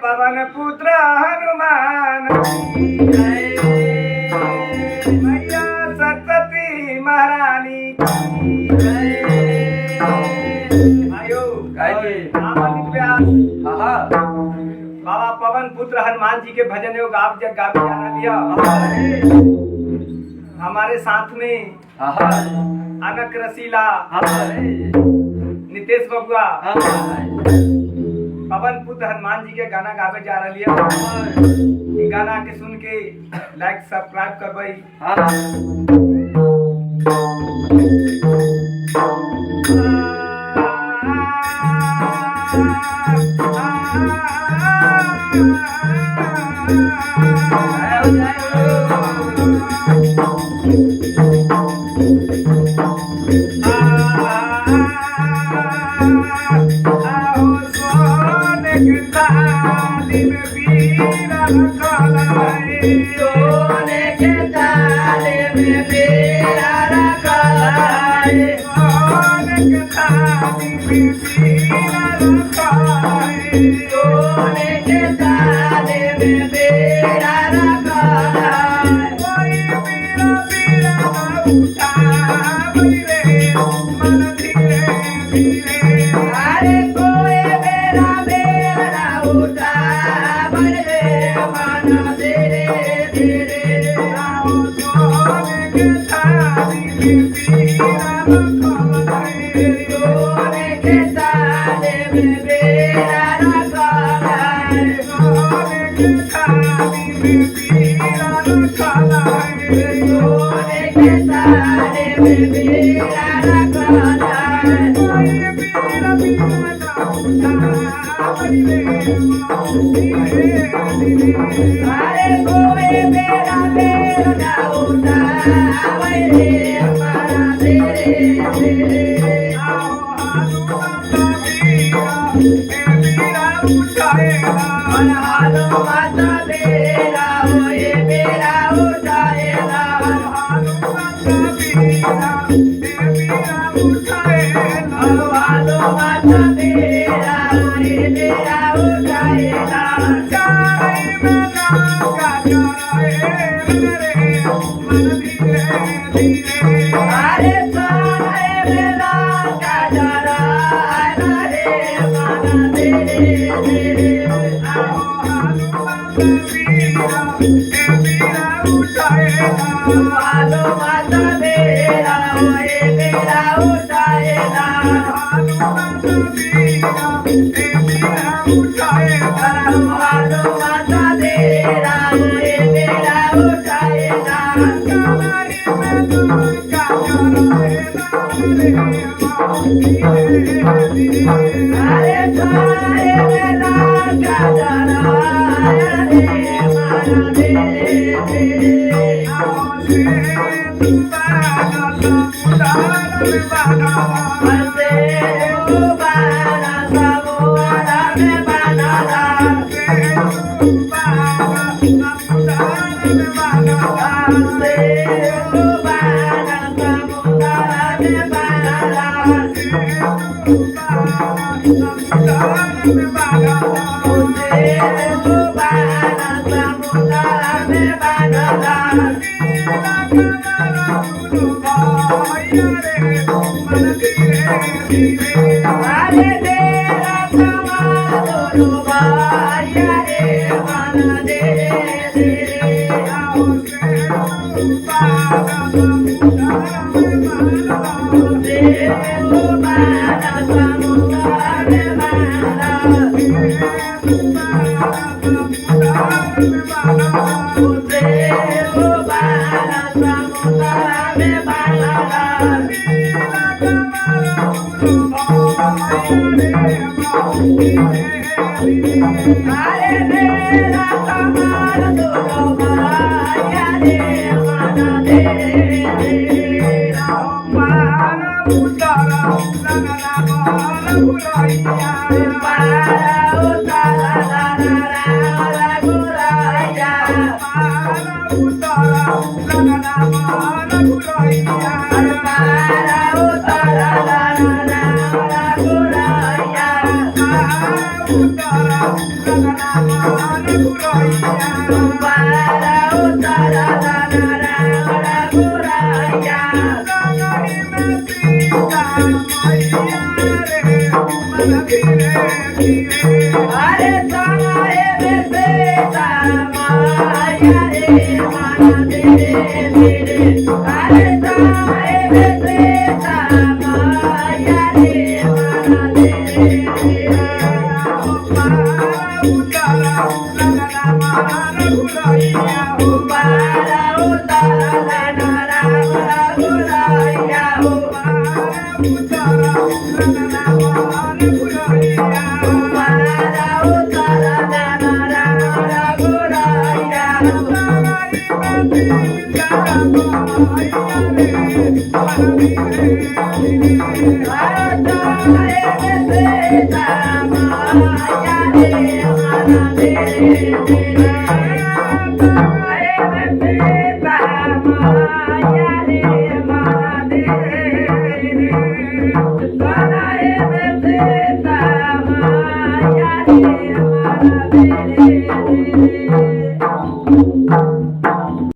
पवन पुत्र हनुमान मैया सरस्वती महारानी आयो बाबा पवन पुत्र हनुमान जी के भजन योग आप जग गावे जाना दिया। हमारे साथ में अनक रसीला नितेश बबुआ पवन पुत्र हनुमान जी के गाना गावे जा रही है। गाना के सुन के लाइक सब्सक्राइब करबई। सोने के ताले में बेड़ा रखा है, सोने के ताले में बेड़ा रखा है, सोने के ताले में बेड़ा रखा है। कोई बेड़ा बेड़ा उठा मेरे मन धीरे धीरे, अरे कोई बेड़ा बेड़ा उठा मेरे मन धीरे धीरे। आओ सोने के थाली में बेड़ा रखा है, सोने के थाली में बेड़ा रखा है, सोने के थाली में बेड़ा रखा है, सोने के थाली में बेड़ा रखा है। कोई बेड़ा बेड़ा उठा मेरे मन धीरे धीरे, अरे कोई बेड़ा बेड़ा उठा मेरे मन धीरे धीरे। आओ हनुमान बेड़ा उठाएगा, हनुमान बेड़ा ये बेड़ा उठाएगा, हनुमान बेड़ा उठाएगा, हनुमान बेड़ा ये बेड़ा उठाएगा। चाय में लगा मेरे मन धीरे धीरे, अरे चाय में लगा मेरे मन धीरे धीरे। आओ हनुमान बेड़ा उठाएगा, हनुमान बेड़ा ये बेड़ा उठाएगा, हनुमान बेड़ा उठाएगा, हनुमान बेड़ा ये बेड़ा उठाएगा। चाय में लगा अरे चाय में लगा मन धीरे धीरे। आओ से दुबारा समुद्र में बना, से दुबारा समुद्र में बना, से दुबारा समुद्र में बना, से दुबारा समुद्र में बना, से दुबारा समुद्र में बना, से दुबारा समुद्र में बना। मन धीरे धीरे, अरे तेरा समाधो भाया रे मन धीरे धीरे। आओ से दुबारा समुद्र में बना, से दुबारा समुद्र में बना, से दुबारा समुद्र में बना, से दुबारा समुद्र में बना। Bye.